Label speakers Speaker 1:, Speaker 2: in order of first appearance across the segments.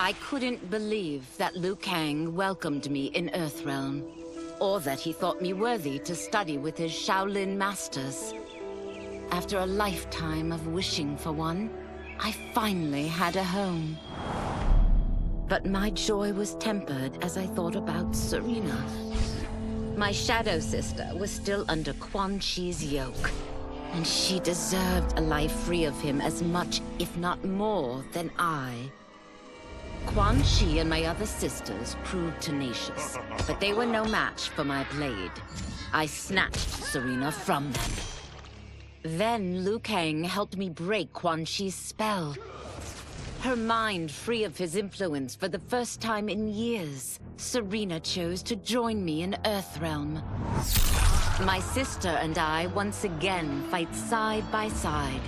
Speaker 1: I couldn't believe that Liu Kang welcomed me in Earthrealm, or that he thought me worthy to study with his Shaolin masters. After a lifetime of wishing for one, I finally had a home. But my joy was tempered as I thought about Serena. My shadow sister was still under Quan Chi's yoke, and she deserved a life free of him as much, if not more, than I. Quan Chi and my other sisters proved tenacious, but they were no match for my blade. I snatched Serena from them. Then Liu Kang helped me break Quan Chi's spell. Her mind free of his influence for the first time in years, Serena chose to join me in Earthrealm. My sister and I once again fight side by side.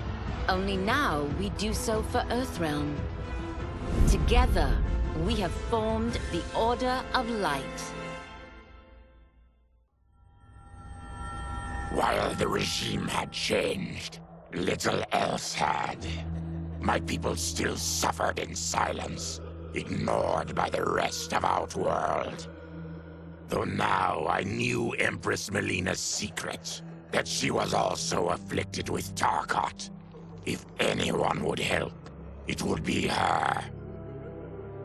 Speaker 1: Only now we do so for Earthrealm. Together, we have formed the Order of Light.
Speaker 2: While the regime had changed, little else had. My people still suffered in silence, ignored by the rest of Outworld. Though now I knew Empress Melina's secret, that she was also afflicted with Tarkat. If anyone would help, it would be her.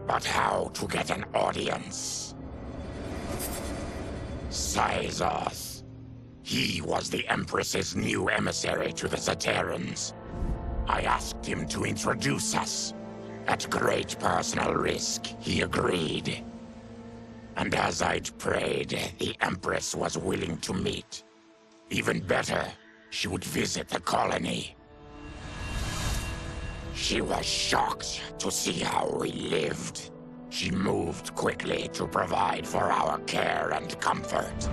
Speaker 2: But how to get an audience? Syzoth. He was the Empress's new emissary to the Zaterrans. I asked him to introduce us. At great personal risk, he agreed. And as I'd prayed, the Empress was willing to meet. Even better, she would visit the colony. She was shocked to see how we lived. She moved quickly to provide for our care and comfort.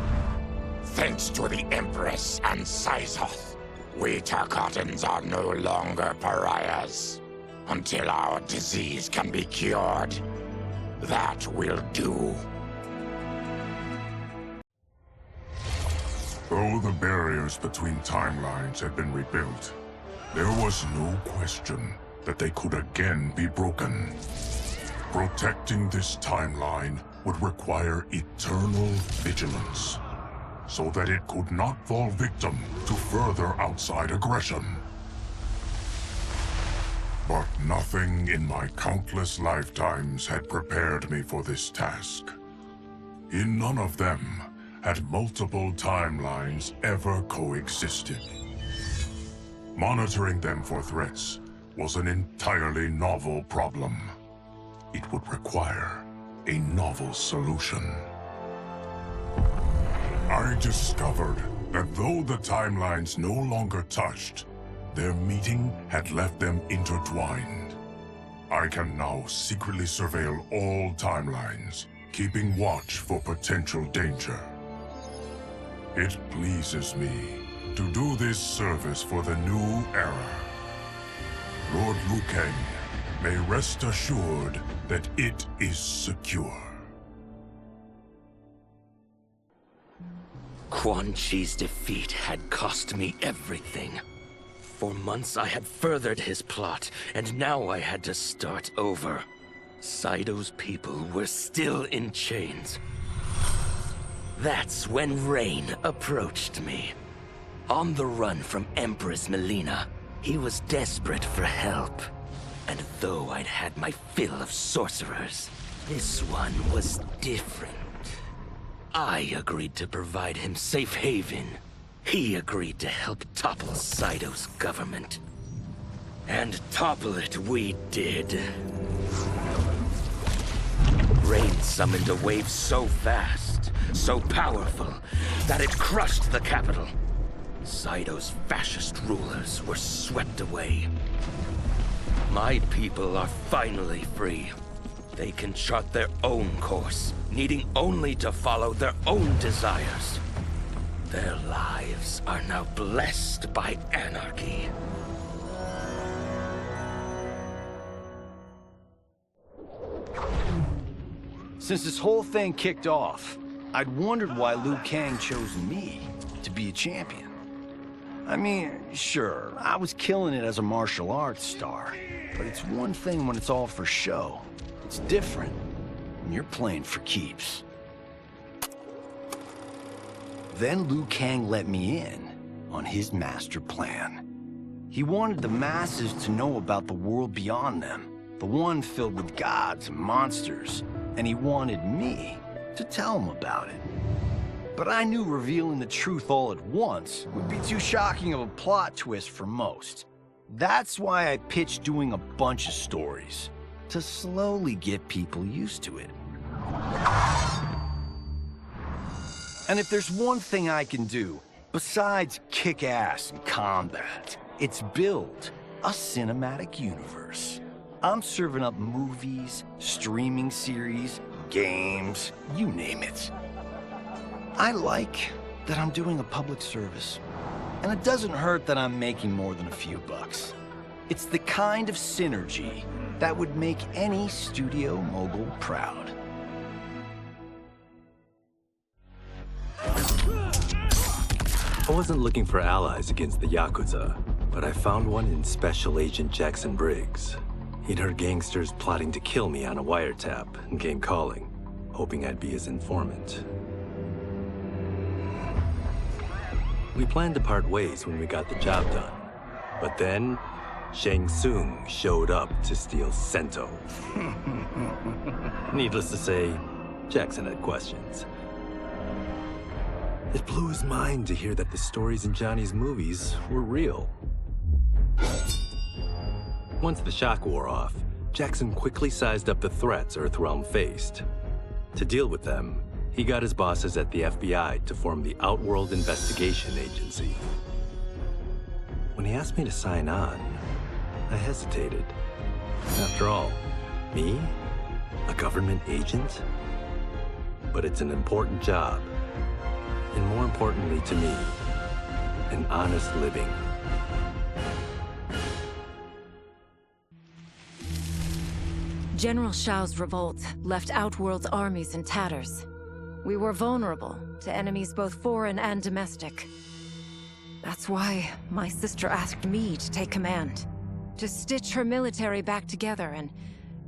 Speaker 2: Thanks to the Empress and Syzoth, we Tarkatans are no longer pariahs. Until our disease can be cured, that will do.
Speaker 3: Though the barriers between timelines had been rebuilt, there was no question that they could again be broken. Protecting this timeline would require eternal vigilance, so that it could not fall victim to further outside aggression. But nothing in my countless lifetimes had prepared me for this task. In none of them had multiple timelines ever coexisted. Monitoring them for threats was an entirely novel problem. It would require a novel solution. I discovered that though the timelines no longer touched, their meeting had left them intertwined. I can now secretly surveil all timelines, keeping watch for potential danger. It pleases me to do this service for the new era. Lord Liu Kang may rest assured that it is secure.
Speaker 4: Quan Chi's defeat had cost me everything. For months I had furthered his plot, and now I had to start over. Saido's people were still in chains. That's when Rain approached me. On the run from Empress Melina, he was desperate for help. And though I'd had my fill of sorcerers, this one was different. I agreed to provide him safe haven. He agreed to help topple Saido's government. And topple it we did. Rain summoned a wave so fast, so powerful, that it crushed the capital. Saido's fascist rulers were swept away. My people are finally free. They can chart their own course, needing only to follow their own desires. Their lives are now blessed by anarchy.
Speaker 5: Since this whole thing kicked off, I'd wondered why Liu Kang chose me to be a champion. I mean, sure, I was killing it as a martial arts star, but it's one thing when it's all for show, It's different. And you're playing for keeps. Then Liu Kang let me in on his master plan. He wanted the masses to know about the world beyond them, the one filled with gods and monsters, and he wanted me to tell him about it. But I knew revealing the truth all at once would be too shocking of a plot twist for most. That's why I pitched doing a bunch of stories, to slowly get people used to it. And if there's one thing I can do, besides kick ass in combat, it's build a cinematic universe. I'm serving up movies, streaming series, games, you name it. I like that I'm doing a public service. And it doesn't hurt that I'm making more than a few bucks. It's the kind of synergy that would make any studio mogul proud.
Speaker 6: I wasn't looking for allies against the Yakuza, but I found one in Special Agent Jackson Briggs. He'd heard gangsters plotting to kill me on a wiretap and came calling, hoping I'd be his informant. We planned to part ways when we got the job done, but then Shang Tsung showed up to steal Sento. Needless to say, Jackson had questions. It blew his mind to hear that the stories in Johnny's movies were real. Once the shock wore off, Jackson quickly sized up the threats Earthrealm faced. To deal with them, he got his bosses at the FBI to form the Outworld Investigation Agency. When he asked me to sign on, I hesitated. After all, me? A government agent? But it's an important job. And more importantly to me, an honest living.
Speaker 7: General Shao's revolt left Outworld's armies in tatters. We were vulnerable to enemies both foreign and domestic. That's why my sister asked me to take command, to stitch her military back together and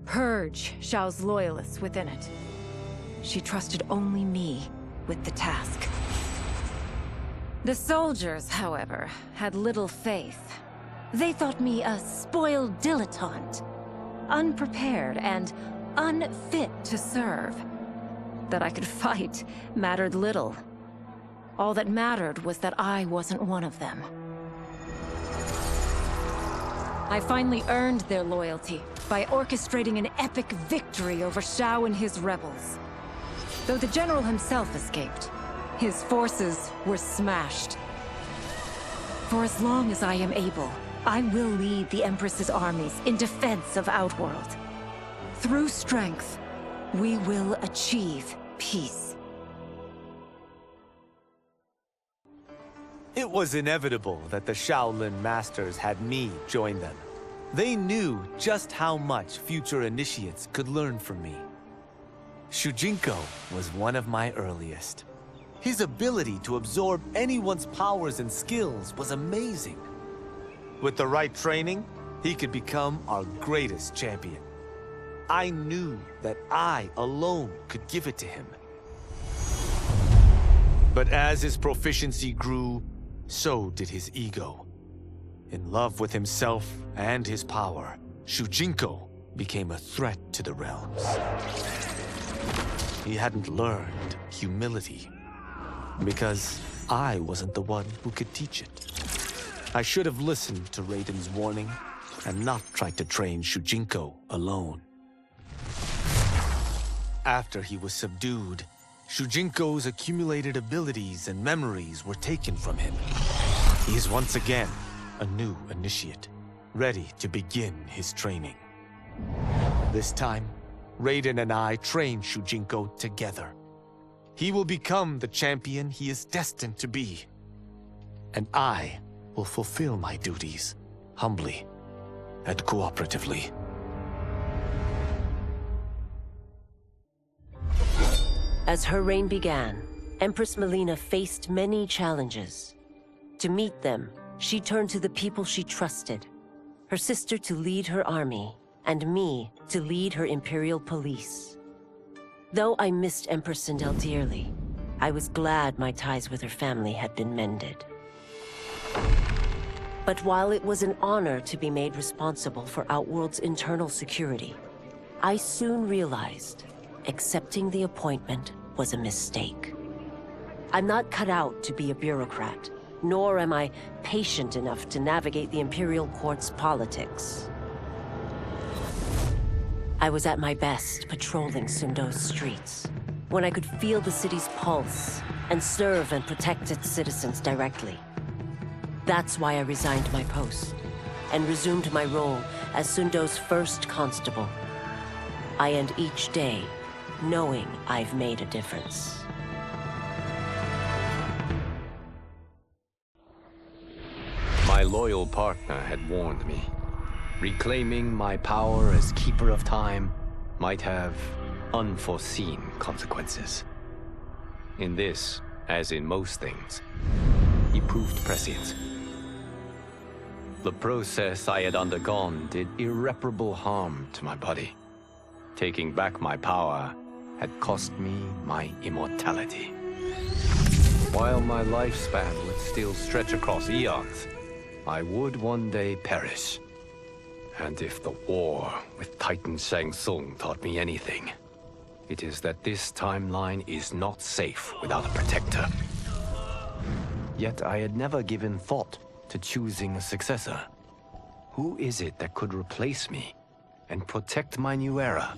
Speaker 7: purge Shao's loyalists within it. She trusted only me with the task. The soldiers, however, had little faith. They thought me a spoiled dilettante, unprepared and unfit to serve. That I could fight mattered little. All that mattered was that I wasn't one of them. I finally earned their loyalty by orchestrating an epic victory over Shao and his rebels. Though the general himself escaped, his forces were smashed. For as long as I am able, I will lead the Empress's armies in defense of Outworld. Through strength, we will achieve peace.
Speaker 8: It was inevitable that the Shaolin Masters had me join them. They knew just how much future initiates could learn from me. Shujinko was one of my earliest. His ability to absorb anyone's powers and skills was amazing. With the right training, he could become our greatest champion. I knew that I alone could give it to him. But as his proficiency grew, so did his ego. In love with himself and his power, Shujinko became a threat to the realms. He hadn't learned humility, because I wasn't the one who could teach it. I should have listened to Raiden's warning and not tried to train Shujinko alone. After he was subdued, Shujinko's accumulated abilities and memories were taken from him. He is once again a new initiate, ready to begin his training. This time, Raiden and I train Shujinko together. He will become the champion he is destined to be. And I will fulfill my duties, humbly and cooperatively.
Speaker 9: As her reign began, Empress Melina faced many challenges. To meet them, she turned to the people she trusted. Her sister to lead her army, and me to lead her Imperial police. Though I missed Empress Sindel dearly, I was glad my ties with her family had been mended. But while it was an honor to be made responsible for Outworld's internal security, I soon realized accepting the appointment was a mistake. I'm not cut out to be a bureaucrat, nor am I patient enough to navigate the Imperial Court's politics. I was at my best patrolling Sundo's streets, when I could feel the city's pulse and serve and protect its citizens directly. That's why I resigned my post and resumed my role as Sundo's first constable. I end each day knowing I've made a difference.
Speaker 6: My loyal partner had warned me. Reclaiming my power as Keeper of Time might have unforeseen consequences. In this, as in most things, he proved prescient. The process I had undergone did irreparable harm to my body. Taking back my power had cost me my immortality. While my lifespan would still stretch across eons, I would one day perish. And if the war with Titan Shang Tsung taught me anything, it is that this timeline is not safe without a protector. Yet I had never given thought to choosing a successor. Who is it that could replace me and protect my new era?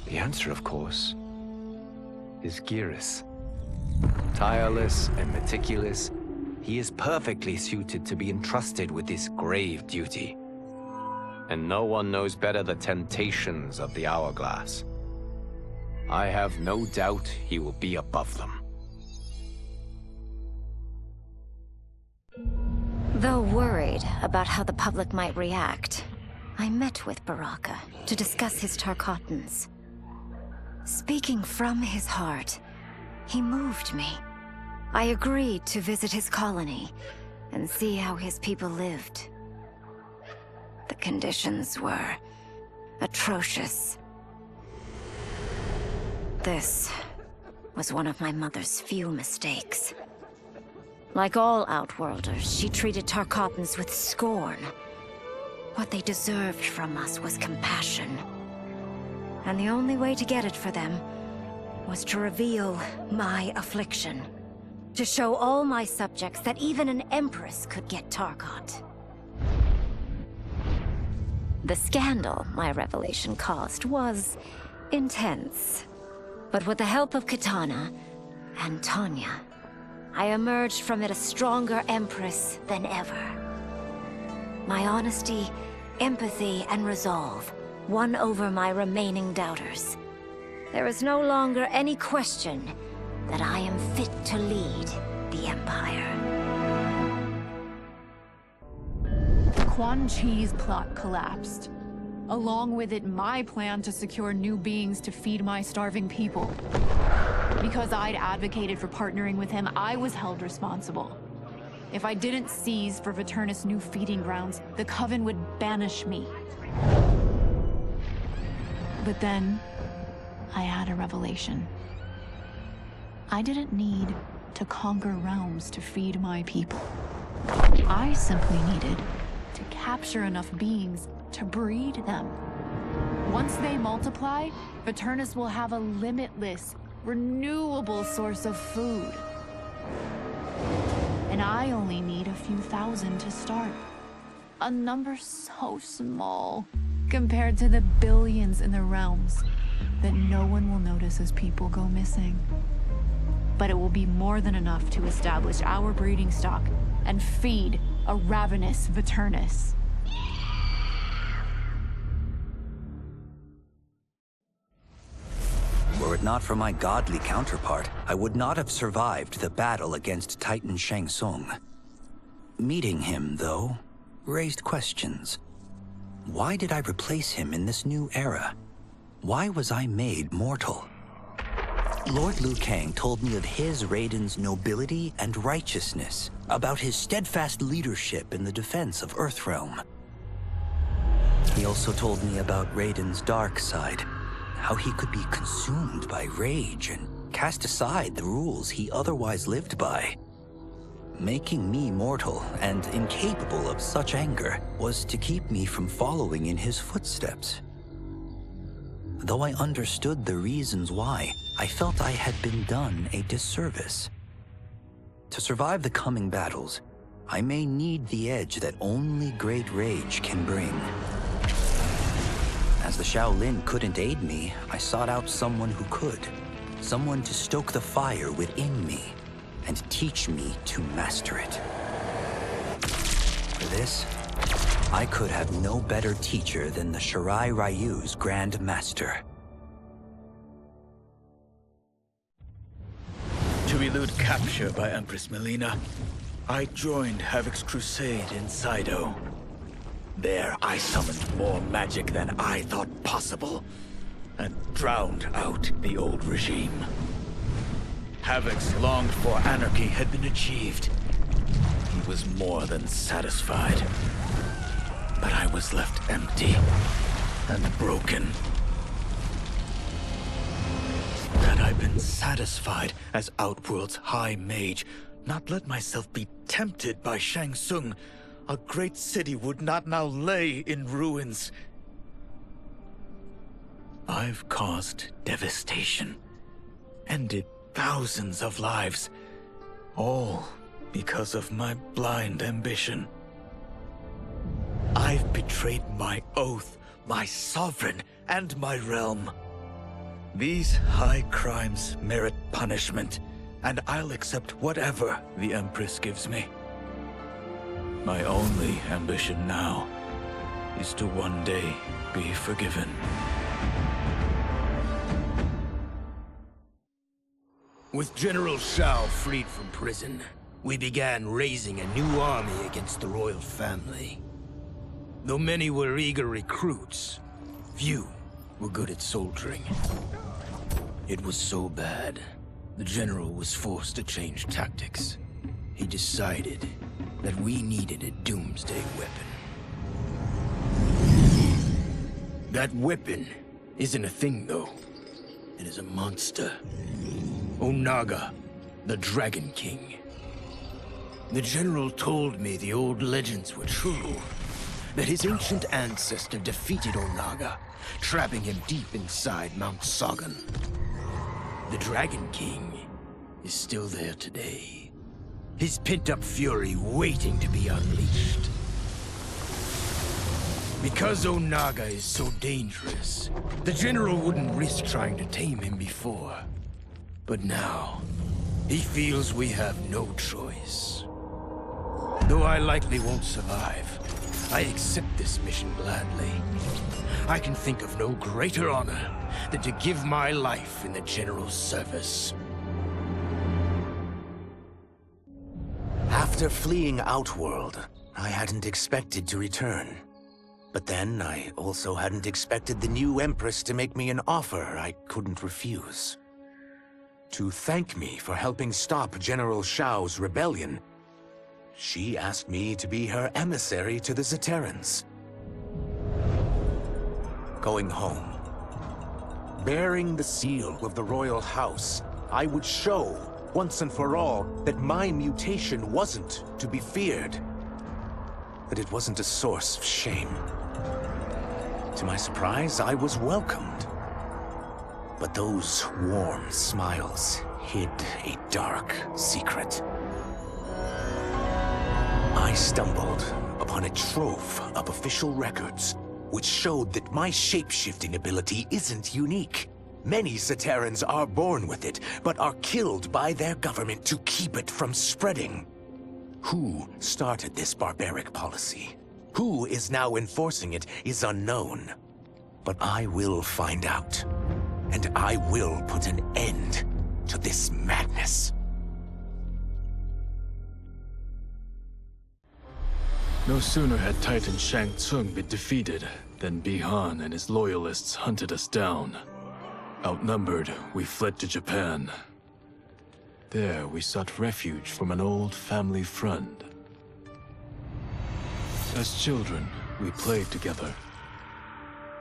Speaker 6: The answer, of course, is Geras. Tireless and meticulous, he is perfectly suited to be entrusted with this grave duty. And no one knows better the temptations of the hourglass. I have no doubt he will be above them.
Speaker 7: Though worried about how the public might react, I met with Baraka to discuss his Tarkatans. Speaking from his heart, he moved me. I agreed to visit his colony and see how his people lived. The conditions were atrocious. This was one of my mother's few mistakes. Like all Outworlders, she treated Tarkatans with scorn. What they deserved from us was compassion. And the only way to get it for them was to reveal my affliction. To show all my subjects that even an Empress could get Tarkat. The scandal my revelation caused was intense. But with the help of Kitana and Tanya, I emerged from it a stronger Empress than ever. My honesty, empathy, and resolve won over my remaining doubters. There is no longer any question that I am fit to lead the Empire.
Speaker 10: Quan Chi's plot collapsed. Along with it, my plan to secure new beings to feed my starving people. Because I'd advocated for partnering with him, I was held responsible. If I didn't seize for Viternus' new feeding grounds, the Coven would banish me. But then, I had a revelation. I didn't need to conquer realms to feed my people. I simply needed to capture enough beings to breed them. Once they multiply, Viternus will have a limitless, renewable source of food. And I only need a few thousand to start. A number so small compared to the billions in the realms that no one will notice as people go missing. But it will be more than enough to establish our breeding stock and feed a ravenous Viternus.
Speaker 11: Were it not for my godly counterpart, I would not have survived the battle against Titan Shang Tsung. Meeting him, though, raised questions. Why did I replace him in this new era? Why was I made mortal? Lord Liu Kang told me of his Raiden's nobility and righteousness, about his steadfast leadership in the defense of Earthrealm. He also told me about Raiden's dark side, how he could be consumed by rage and cast aside the rules he otherwise lived by. Making me mortal and incapable of such anger was to keep me from following in his footsteps. Though I understood the reasons why, I felt I had been done a disservice. To survive the coming battles, I may need the edge that only great rage can bring. As the Shaolin couldn't aid me, I sought out someone who could. Someone to stoke the fire within me and teach me to master it. For this, I could have no better teacher than the Shirai Ryu's Grand Master.
Speaker 4: To elude capture by Empress Melina, I joined Havoc's crusade in Saido. There, I summoned more magic than I thought possible, and drowned out the old regime. Havoc's longed-for anarchy had been achieved. He was more than satisfied. But I was left empty and broken. Had I been satisfied as Outworld's High Mage, not let myself be tempted by Shang Tsung, a great city would not now lay in ruins. I've caused devastation, ended thousands of lives, all because of my blind ambition. I've betrayed my oath, my sovereign, and my realm. These high crimes merit punishment, and I'll accept whatever the Empress gives me. My only ambition now is to one day be forgiven.
Speaker 12: With General Shao freed from prison, we began raising a new army against the royal family. Though many were eager recruits, few were good at soldiering. It was so bad, the general was forced to change tactics. He decided that we needed a doomsday weapon. That weapon isn't a thing, though. It is a monster. Onaga, the Dragon King. The general told me the old legends were true, that his ancient ancestor defeated Onaga, trapping him deep inside Mount Sagan. The Dragon King is still there today, his pent-up fury waiting to be unleashed. Because Onaga is so dangerous, the general wouldn't risk trying to tame him before. But now, he feels we have no choice. Though I likely won't survive, I accept this mission gladly. I can think of no greater honor than to give my life in the general's service.
Speaker 13: After fleeing Outworld, I hadn't expected to return. But then, I also hadn't expected the new Empress to make me an offer I couldn't refuse. To thank me for helping stop General Shao's rebellion, she asked me to be her emissary to the Zaterrans. Going home, bearing the seal of the royal house, I would show, once and for all, that my mutation wasn't to be feared. That it wasn't a source of shame. To my surprise, I was welcomed. But those warm smiles hid a dark secret. I stumbled upon a trove of official records, which showed that my shape-shifting ability isn't unique. Many Zaterrans are born with it, but are killed by their government to keep it from spreading. Who started this barbaric policy? Who is now enforcing it is unknown. But I will find out. And I will put an end to this madness.
Speaker 14: No sooner had Titan Shang Tsung been defeated than Bihan and his loyalists hunted us down. Outnumbered, we fled to Japan. There, we sought refuge from an old family friend. As children, we played together,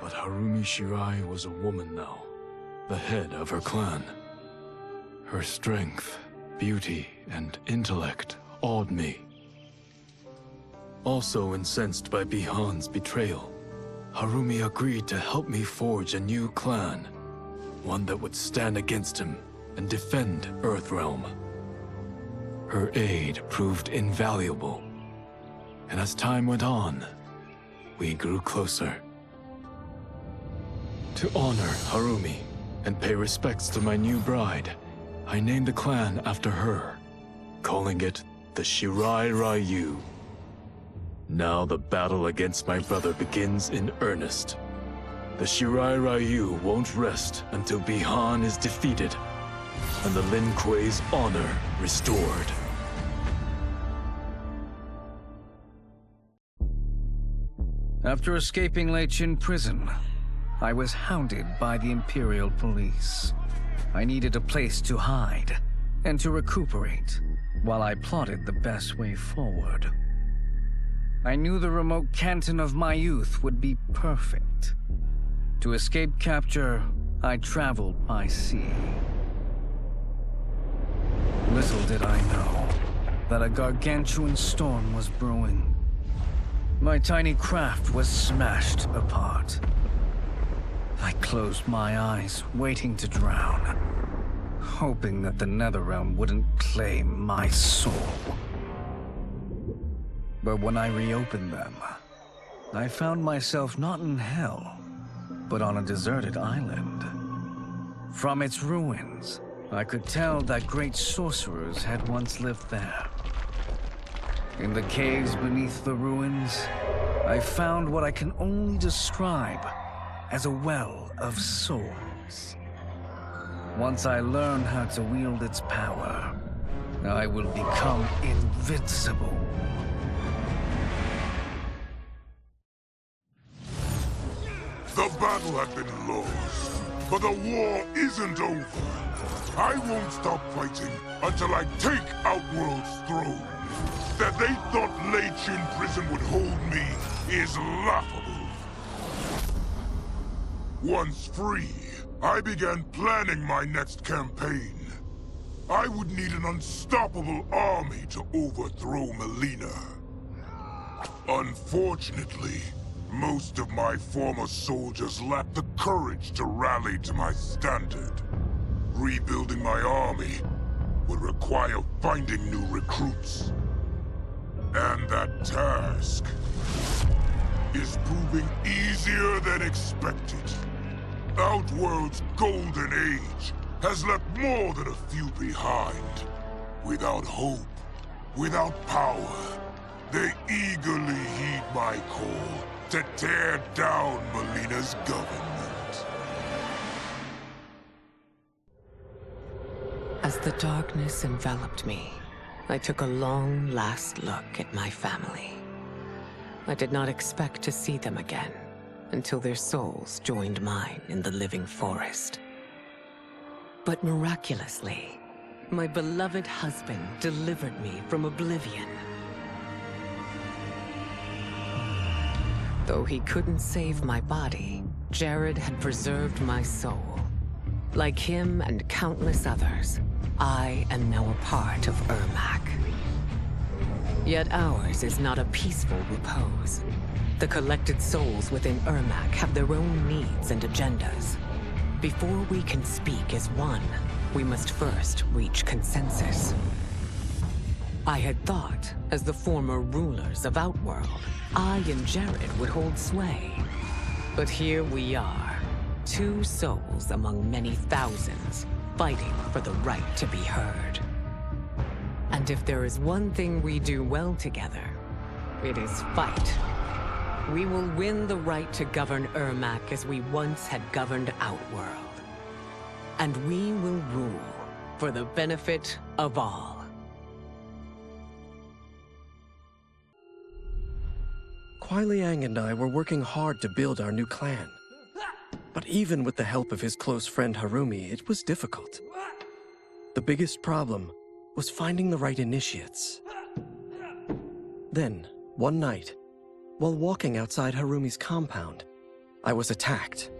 Speaker 14: But Harumi Shirai was a woman now, the head of her clan. Her strength, beauty, and intellect awed me. Also incensed by Bihan's betrayal, Harumi agreed to help me forge a new clan, one that would stand against him and defend Earthrealm. Her aid proved invaluable, and as time went on, we grew closer. To honor Harumi and pay respects to my new bride, I named the clan after her, calling it the Shirai Ryu. Now the battle against my brother begins in earnest. The Shirai Ryu won't rest until Bihan is defeated and the Lin Kuei's honor restored.
Speaker 15: After escaping Leichin prison, I was hounded by the Imperial Police. I needed a place to hide and to recuperate while I plotted the best way forward. I knew the remote canton of my youth would be perfect. To escape capture, I traveled by sea. Little did I know that a gargantuan storm was brewing. My tiny craft was smashed apart. I closed my eyes, waiting to drown, hoping that the Netherrealm wouldn't claim my soul. But when I reopened them, I found myself not in hell, but on a deserted island. From its ruins, I could tell that great sorcerers had once lived there. In the caves beneath the ruins, I found what I can only describe as a well of souls. Once I learn how to wield its power, I will become invincible.
Speaker 3: The battle had been lost, but the war isn't over. I won't stop fighting until I take Outworld's throne. That they thought Leichin prison would hold me is laughable. Once free, I began planning my next campaign. I would need an unstoppable army to overthrow Melina. Unfortunately, most of my former soldiers lacked the courage to rally to my standard. Rebuilding my army would require finding new recruits. And that task is proving easier than expected. Outworld's golden age has left more than a few behind. Without hope, without power, they eagerly heed my call to tear down Melina's government.
Speaker 16: As the darkness enveloped me, I took a long last look at my family. I did not expect to see them again until their souls joined mine in the living forest. But miraculously, my beloved husband delivered me from oblivion. Though he couldn't save my body, Jared had preserved my soul. Like him and countless others, I am now a part of Ermac. Yet ours is not a peaceful repose. The collected souls within Ermac have their own needs and agendas. Before we can speak as one, we must first reach consensus. I had thought, as the former rulers of Outworld, I and Jared would hold sway. But here we are, two souls among many thousands, fighting for the right to be heard. And if there is one thing we do well together, it is fight. We will win the right to govern Ermac as we once had governed Outworld. And we will rule for the benefit of all.
Speaker 17: Kuai Liang and I were working hard to build our new clan. But even with the help of his close friend Harumi, it was difficult. The biggest problem was finding the right initiates. Then, one night, while walking outside Harumi's compound, I was attacked.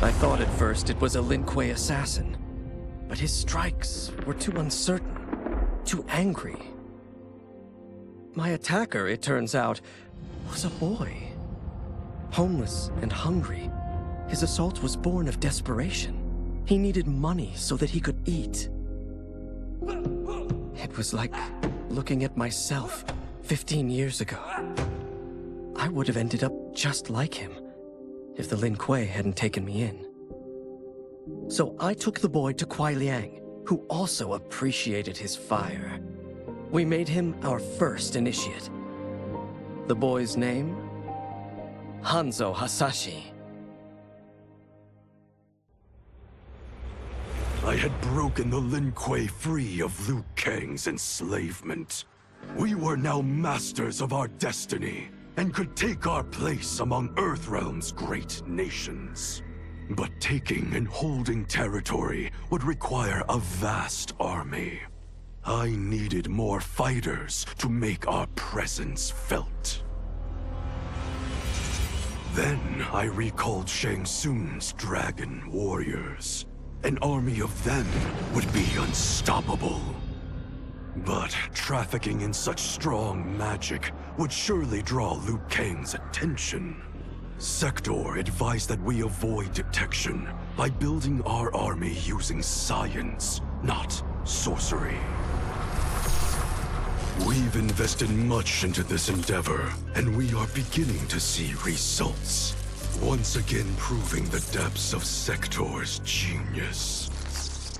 Speaker 17: I thought at first it was a Lin Kuei assassin, but his strikes were too uncertain, too angry. My attacker, it turns out, was a boy. Homeless and hungry, his assault was born of desperation. He needed money so that he could eat. It was like looking at myself 15 years ago. I would have ended up just like him if the Lin Kuei hadn't taken me in. So I took the boy to Kuai Liang, who also appreciated his fire. We made him our first initiate. The boy's name? Hanzo Hasashi.
Speaker 18: I had broken the Lin Kuei free of Liu Kang's enslavement. We were now masters of our destiny, and could take our place among Earthrealm's great nations. But taking and holding territory would require a vast army. I needed more fighters to make our presence felt. Then I recalled Shang Tsung's dragon warriors. An army of them would be unstoppable. But trafficking in such strong magic would surely draw Liu Kang's attention. Sector advised that we avoid detection by building our army using science, not sorcery. We've invested much into this endeavor, and we are beginning to see results. Once again proving the depths of Sector's genius.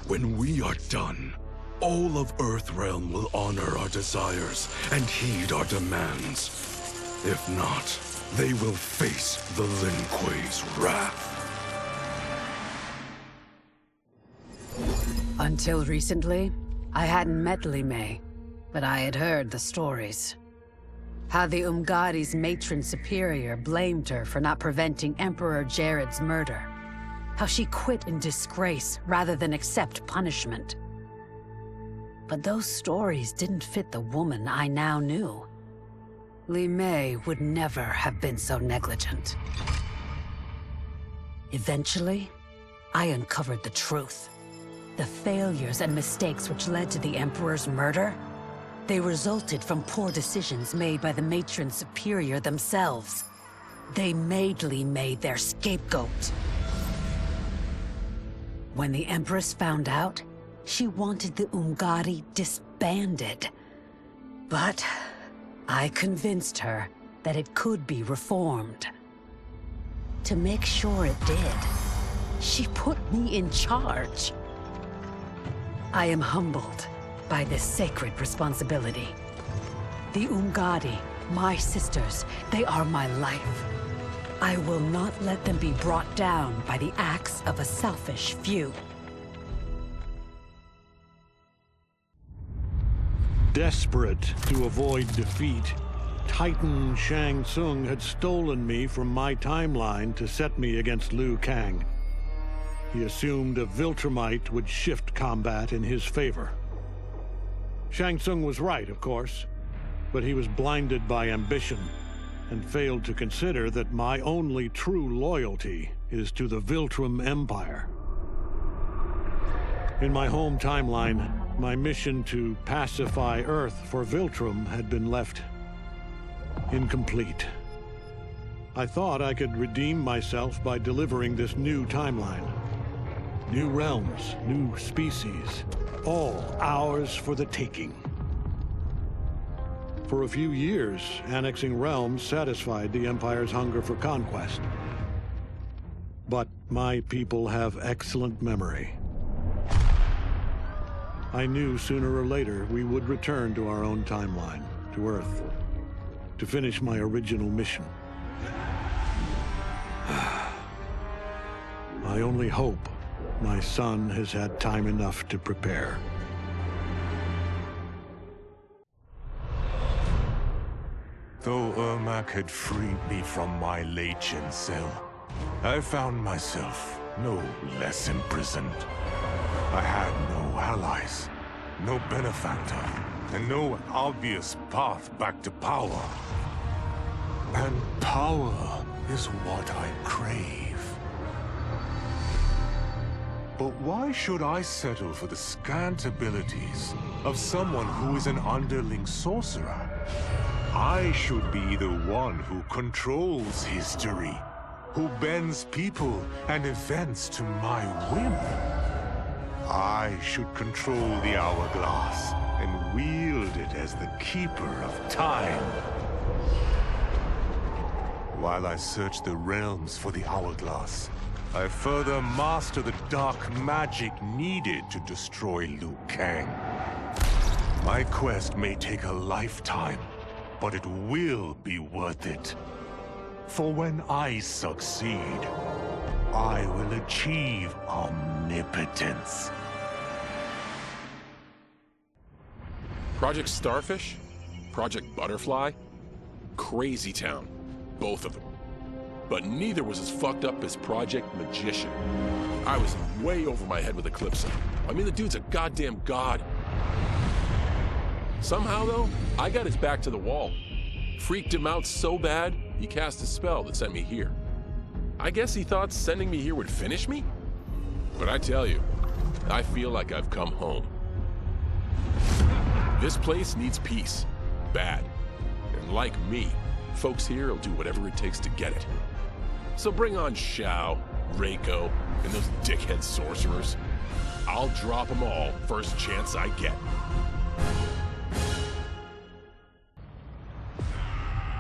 Speaker 18: When we are done, all of Earthrealm will honor our desires and heed our demands. If not, they will face the Lin Kuei's wrath.
Speaker 19: Until recently, I hadn't met Li Mei, but I had heard the stories. How the Umgadi's matron superior blamed her for not preventing Emperor Jared's murder. How she quit in disgrace rather than accept punishment. But those stories didn't fit the woman I now knew. Li Mei would never have been so negligent. Eventually, I uncovered the truth. The failures and mistakes which led to the Emperor's murder, they resulted from poor decisions made by the matron superior themselves. They made Li Mei their scapegoat. When the Empress found out, she wanted the Umgadi disbanded. But I convinced her that it could be reformed. To make sure it did, she put me in charge. I am humbled by this sacred responsibility. The Umgadi, my sisters, they are my life. I will not let them be brought down by the acts of a selfish few.
Speaker 20: Desperate to avoid defeat, Titan Shang Tsung had stolen me from my timeline to set me against Liu Kang. He assumed a Viltrumite would shift combat in his favor. Shang Tsung was right, of course, but he was blinded by ambition and failed to consider that my only true loyalty is to the Viltrum Empire. In my home timeline, my mission to pacify Earth for Viltrum had been left incomplete. I thought I could redeem myself by delivering this new timeline. New realms, new species, all ours for the taking. For a few years, annexing realms satisfied the Empire's hunger for conquest. But my people have excellent memory. I knew sooner or later we would return to our own timeline, to Earth, to finish my original mission. I only hope my son has had time enough to prepare.
Speaker 3: Though Ermac had freed me from my Legion cell, I found myself no less imprisoned. I had no allies, no benefactor, and no obvious path back to power. And power is what I crave. But why should I settle for the scant abilities of someone who is an underling sorcerer? I should be the one who controls history, who bends people and events to my whim. I should control the hourglass and wield it as the keeper of time. While I search the realms for the hourglass, I further master the dark magic needed to destroy Liu Kang. My quest may take a lifetime, but it will be worth it. For when I succeed, I will achieve omnipotence.
Speaker 21: Project Starfish? Project Butterfly? Crazy Town. Both of them. But neither was as fucked up as Project Magician. I was way over my head with Eclipse. I mean, the dude's a goddamn god. Somehow, though, I got his back to the wall. Freaked him out so bad, he cast a spell that sent me here. I guess he thought sending me here would finish me? But I tell you, I feel like I've come home. This place needs peace. Bad. And like me, folks here will do whatever it takes to get it. So bring on Shao, Reiko, and those dickhead sorcerers. I'll drop them all first chance I get.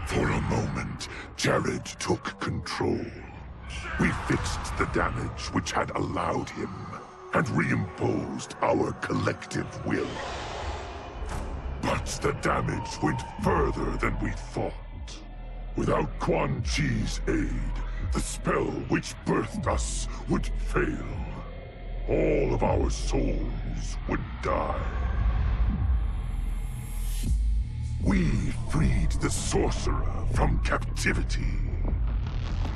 Speaker 3: For a moment, Jared took control. We fixed the damage which had allowed him, and reimposed our collective will. But the damage went further than we thought. Without Quan Chi's aid, the spell which birthed us would fail. All of our souls would die. We freed the sorcerer from captivity.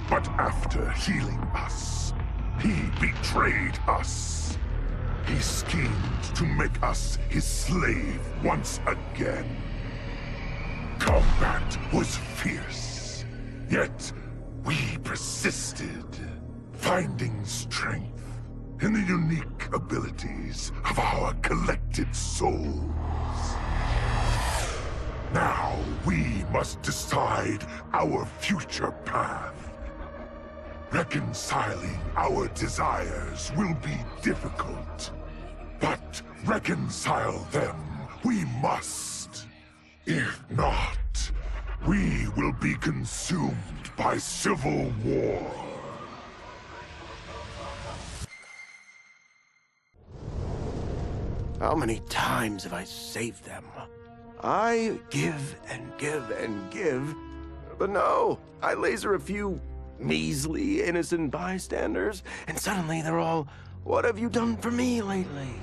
Speaker 3: But after healing us, he betrayed us. He schemed to make us his slave once again. Combat was fierce, yet we persisted, finding strength in the unique abilities of our collected souls. Now we must decide our future path. Reconciling our desires will be difficult, but reconcile them we must. If not, we will be consumed by civil war.
Speaker 12: How many times have I saved them? I give and give and give, but no, I laser a few measly, innocent bystanders, and suddenly they're all, "What have you done for me lately?"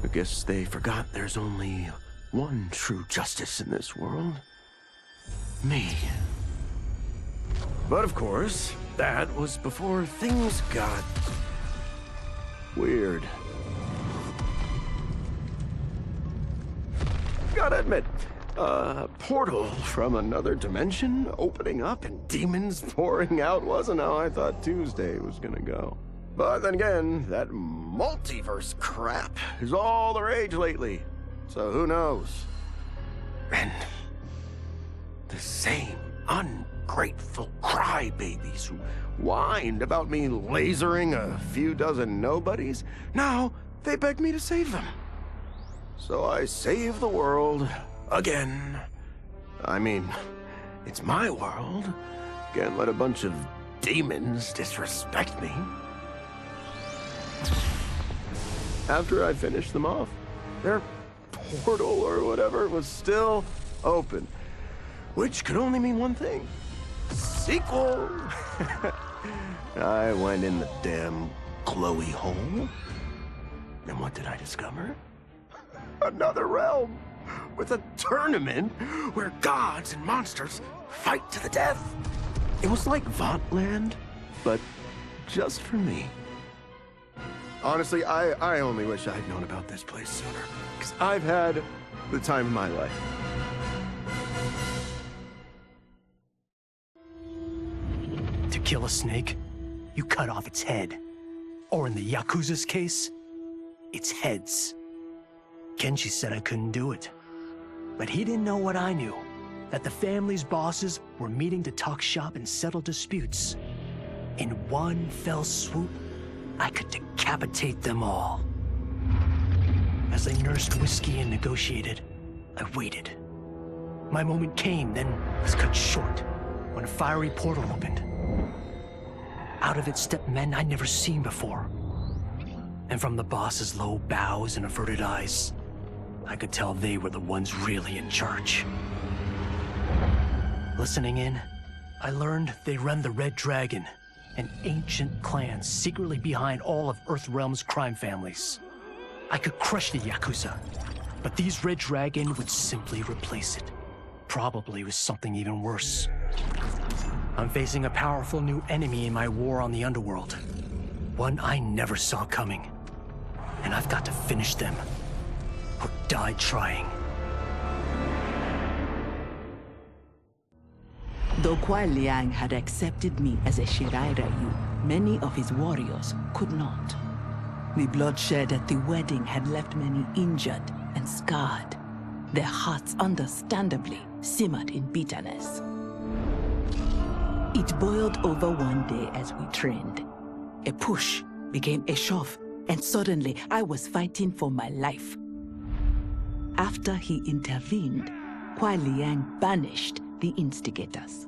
Speaker 12: I guess they forgot there's only one true justice in this world. Me. But of course, that was before things got weird. Gotta admit, a portal from another dimension opening up and demons pouring out wasn't how I thought Tuesday was gonna go. But then again, that multiverse crap is all the rage lately, so who knows? And the same ungrateful crybabies who whined about me lasering a few dozen nobodies, now they beg me to save them. So I save the world again. I mean, it's my world. Can't let a bunch of demons disrespect me. After I finished them off, their portal or whatever was still open, which could only mean one thing: sequel. I went in the damn glowy hole, and what did I discover? Another realm with a tournament where gods and monsters fight to the death. It was like Vauntland, but just for me. Honestly, I only wish I'd known about this place sooner, because I've had the time of my life.
Speaker 1: kill a snake, you cut off its head. Or in the Yakuza's case, its heads. Kenji said I couldn't do it. But he didn't know what I knew. That the family's bosses were meeting to talk shop and settle disputes. In one fell swoop, I could decapitate them all. As they nursed whiskey and negotiated, I waited. My moment came, then was cut short when a fiery portal opened. Out of it stepped men I'd never seen before. And from the boss's low bows and averted eyes, I could tell they were the ones really in charge. Listening in, I learned they run the Red Dragon, an ancient clan secretly behind all of Earthrealm's crime families. I could crush the Yakuza, but these Red Dragon would simply replace it. Probably with something even worse. I'm facing a powerful new enemy in my war on the underworld. One I never saw coming. And I've got to finish them. Or die trying.
Speaker 22: Though Kuai Liang had accepted me as a Shirai Ryu, many of his warriors could not. The bloodshed at the wedding had left many injured and scarred. Their hearts understandably simmered in bitterness. It boiled over one day as we trained. A push became a shove, and suddenly I was fighting for my life. After he intervened, Kuai Liang banished the instigators.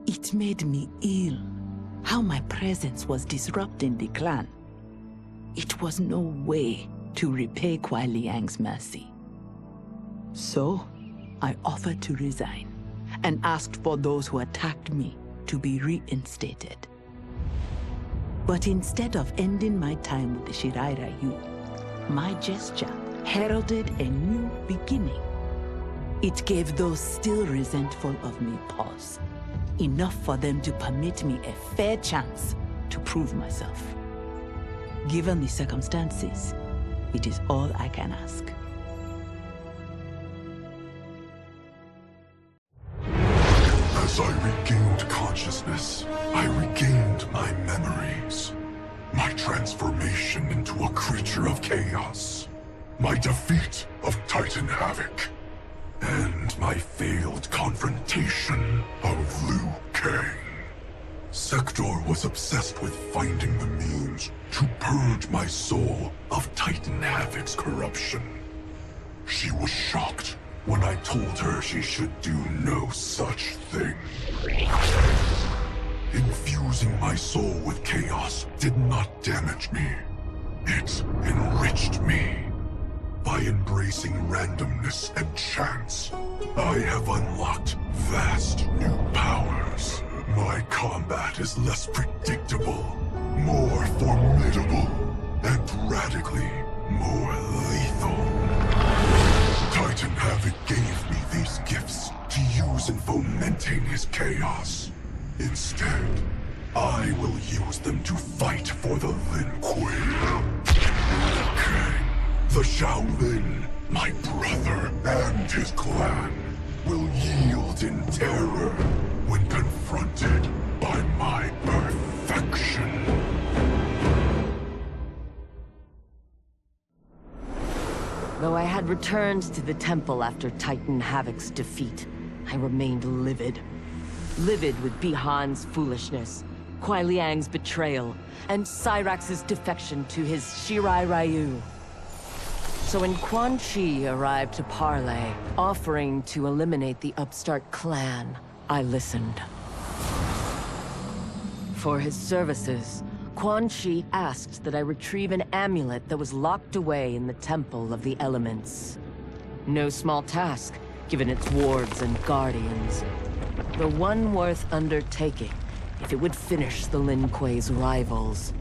Speaker 22: It made me ill, how my presence was disrupting the clan. It was no way to repay Kuai Liang's mercy. So, I offered to resign, and asked for those who attacked me to be reinstated. But instead of ending my time with the Shirai Ryu, my gesture heralded a new beginning. It gave those still resentful of me pause, enough for them to permit me a fair chance to prove myself. Given the circumstances, it is all I can ask.
Speaker 3: As I regained consciousness, I regained my memories. My transformation into a creature of chaos. My defeat of Titan Havoc. And my failed confrontation of Liu Kang. Sector was obsessed with finding the means to purge my soul of Titan Havoc's corruption. She was shocked when I told her she should do no such thing. Infusing my soul with chaos did not damage me. It enriched me. By embracing randomness and chance, I have unlocked vast new powers. My combat is less predictable, more formidable, and radically more lethal. Titan Havoc gave me these gifts to use in fomenting his chaos. Instead, I will use them to fight for the Lin Kuei. Kang, the Shaolin, my brother and his clan, will yield in terror when confronted by my perfection.
Speaker 9: Though I had returned to the temple after Titan Havoc's defeat, I remained livid. Livid with Bihan's foolishness, Kuai Liang's betrayal, and Cyrax's defection to his Shirai Ryu. So when Quan Chi arrived to parley, offering to eliminate the upstart clan, I listened. For his services, Quan Chi asked that I retrieve an amulet that was locked away in the Temple of the Elements. No small task, given its wards and guardians. But one worth undertaking, if it would finish the Lin Kuei's rivals.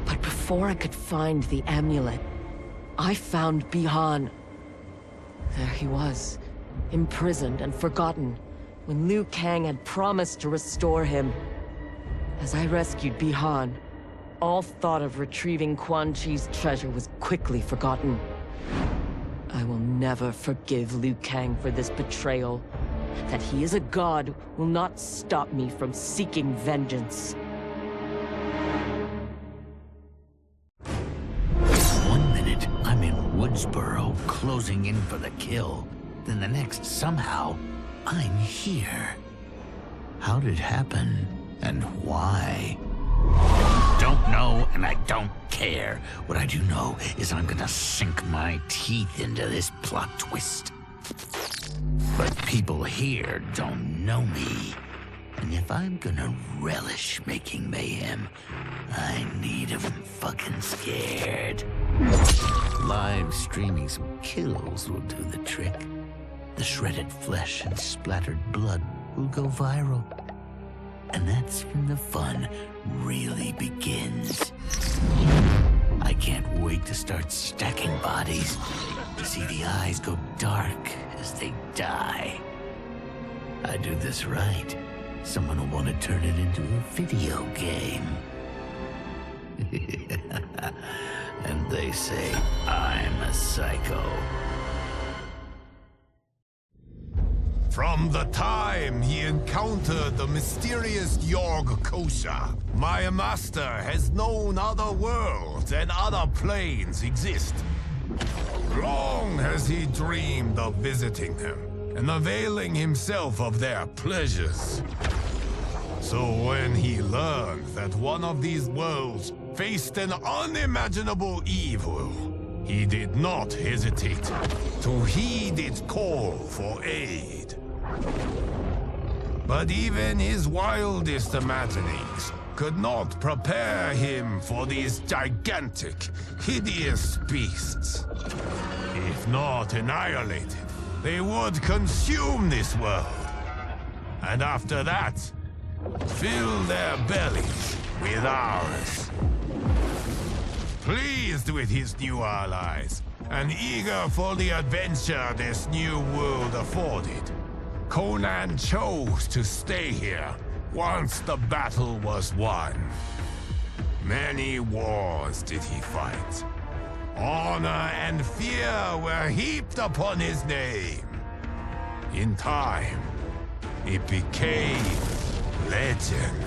Speaker 9: But before I could find the amulet, I found Bihan. There he was, imprisoned and forgotten, when Liu Kang had promised to restore him. As I rescued Bihan, all thought of retrieving Quan Chi's treasure was quickly forgotten. I will never forgive Liu Kang for this betrayal, that he is a god will not stop me from seeking vengeance.
Speaker 2: One minute, I'm in Woodsboro, closing in for the kill. Then the next, somehow, I'm here. How did it happen, and why? Don't know, and I don't care. What I do know is I'm gonna sink my teeth into this plot twist. But people here don't know me. And if I'm gonna relish making mayhem, I need 'em fucking scared. Live streaming some kills will do the trick. The shredded flesh and splattered blood will go viral. And that's when the fun really begins. I can't wait to start stacking bodies, to see the eyes go dark as they die. I do this right, someone will want to turn it into a video game. And they say I'm a psycho.
Speaker 5: From the time he encountered the mysterious Yorg Kosha, my master has known other worlds and other planes exist. Long has he dreamed of visiting them and availing himself of their pleasures. So when he learned that one of these worlds faced an unimaginable evil, he did not hesitate to heed its call for aid. But even his wildest imaginings could not prepare him for these gigantic, hideous beasts. If not annihilated, they would consume this world. And after that, fill their bellies with ours. Pleased with his new allies, and eager for the adventure this new world afforded, Conan chose to stay here once the battle was won. Many wars did he fight. Honor and fear were heaped upon his name. In time, it became legend.